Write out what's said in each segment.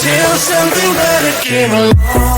till something better came along.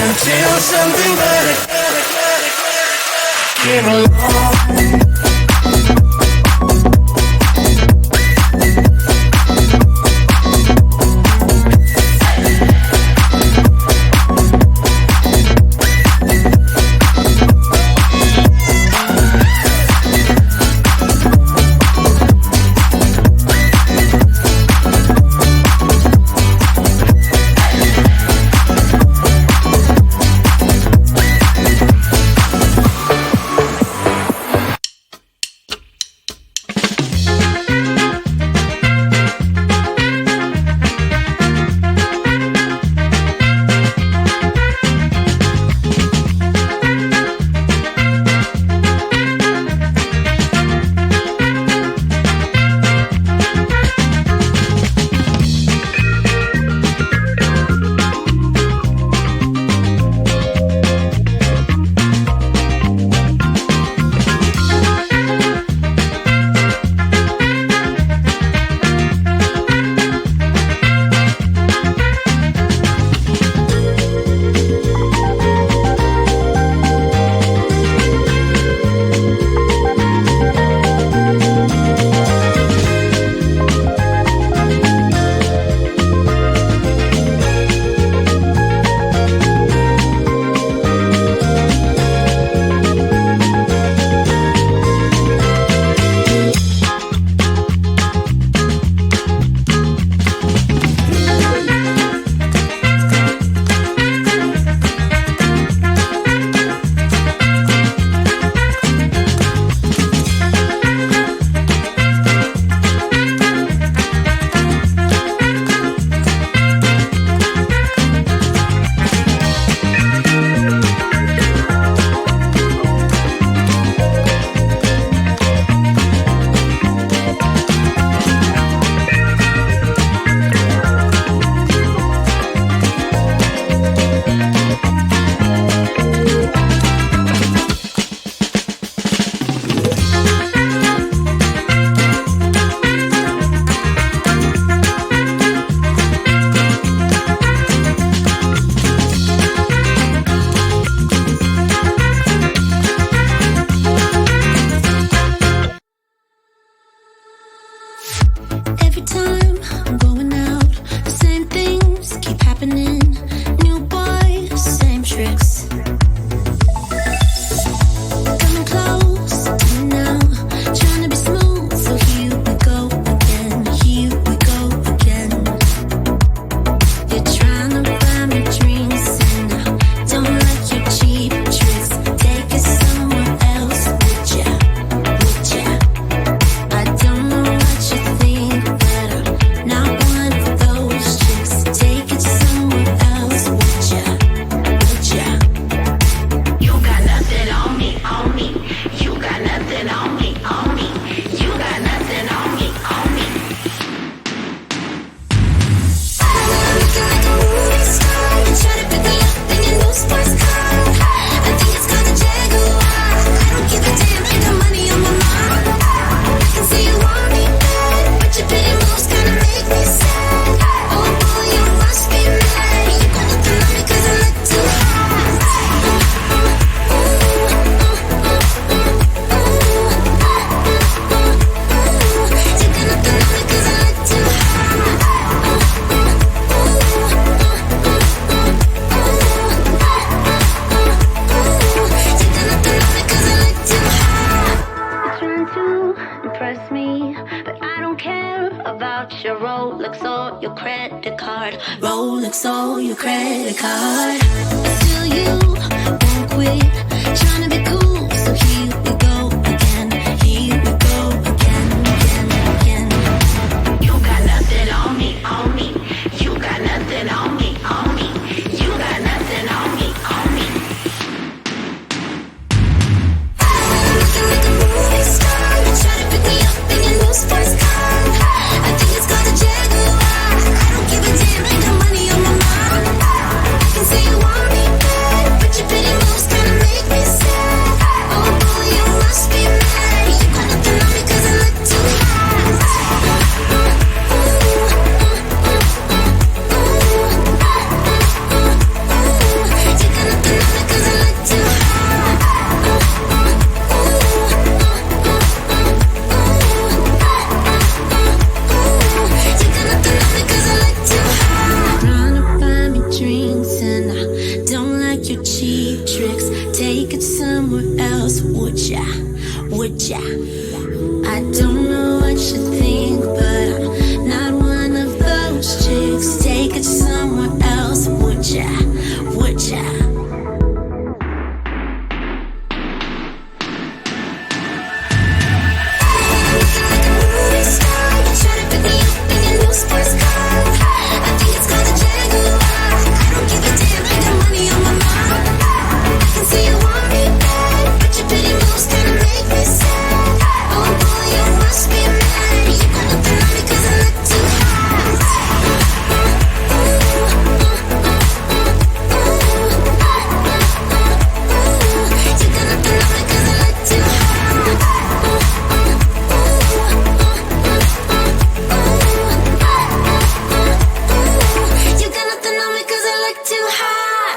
Until something better came along. hard. Rolex or your credit card. Still you won't quit, trying to be cool. So here we go again. Here we go again, again. You got nothing on me, on me. You got nothing on me, on me. You got nothing on me, on me. Looking like a movie star. You try to pick me up in your new sports car. I think it's called a Jaguar. I don't give a damn, I got money on my mind. I can say you want me bad, but your pretty moves kinda make me sad. Oh boy, you must be mad. You got nothing on me 'cause I look too hot. You got nothing on me 'cause I look too hot. You got nothing on me 'cause I look too hot. Trying to buy me drinks and I don't like your cheap tricks. Take it somewhere else, would ya? Would ya? I don't know what you think, but I'm not one of those chicks. Take it somewhere else, would ya? Would ya? Looking like a movie star. You try to pick me up in your new sports car. I think it's called a Jaguar. I don't give a damn, I got money on my mind. I can see you want me bad, but your pretty moves kinda make me sad. Oh boy, you must be mad. You got nothing on me 'cause I look too hot. You got nothing on me 'cause I look too hot. You got nothing on me 'cause I look too hot.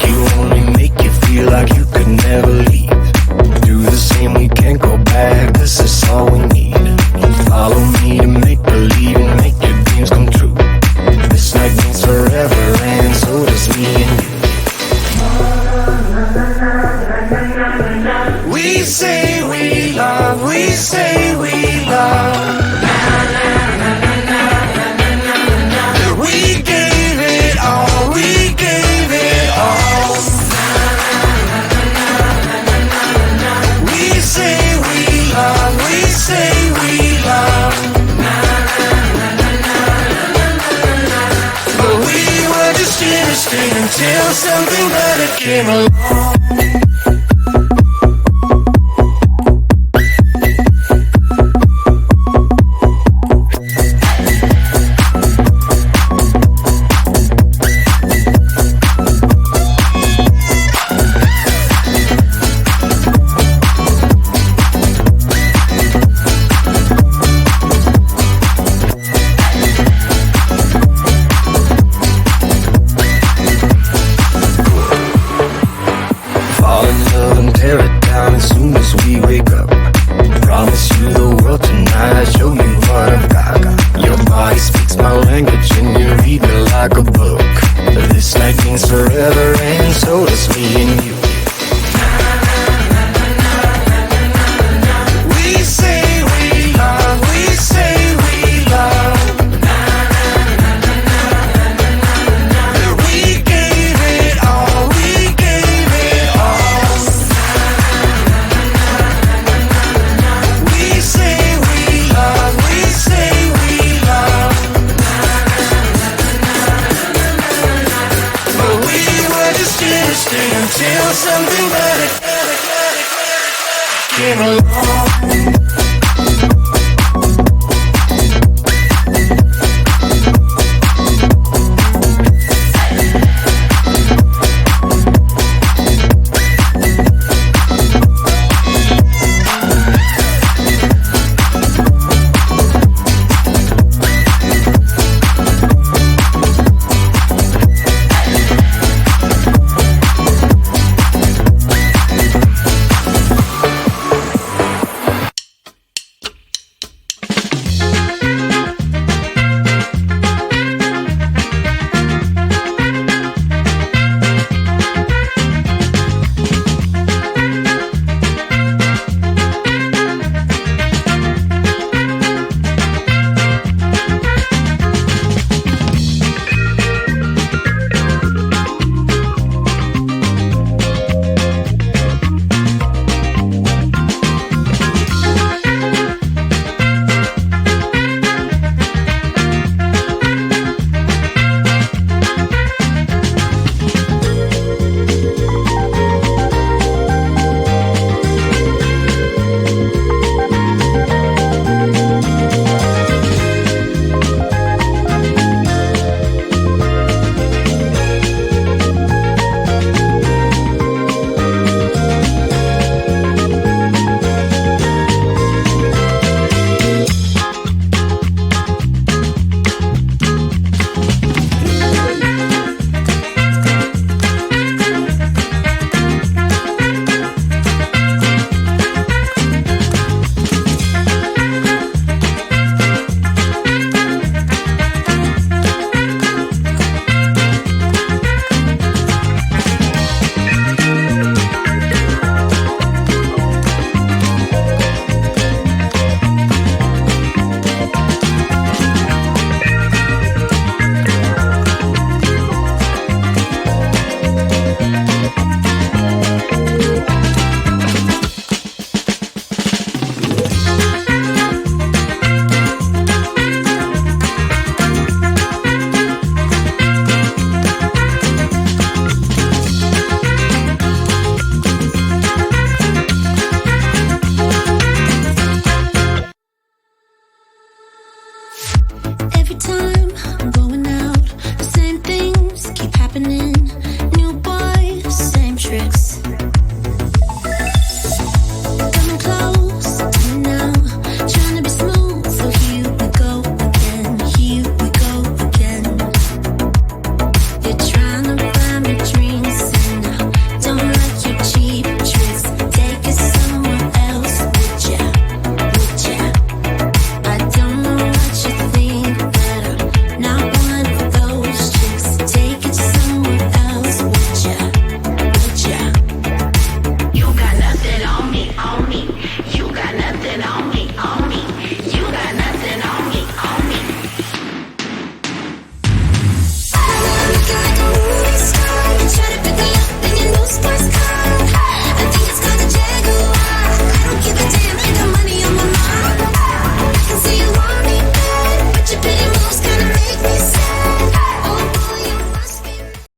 You only make you feel like you could never leave. Do the same, we can't go back, this is all we need. Follow me to make believe and make your dreams come true. This night means forever and so does me and you. We say we love, we say we love. We gave it all, we gave it all. We say we love, we say we love. But we were just innocent until something better came along. Fall in love and tear it down as soon as we wake up. Promise you the world tonight, show you what I've got. Your body speaks my language and you read me like a book. This night means forever and so does me and you. We say we love, we say we love. We gave it all, we gave it all. We say we love, we say we love. But we were just innocent until something better came along.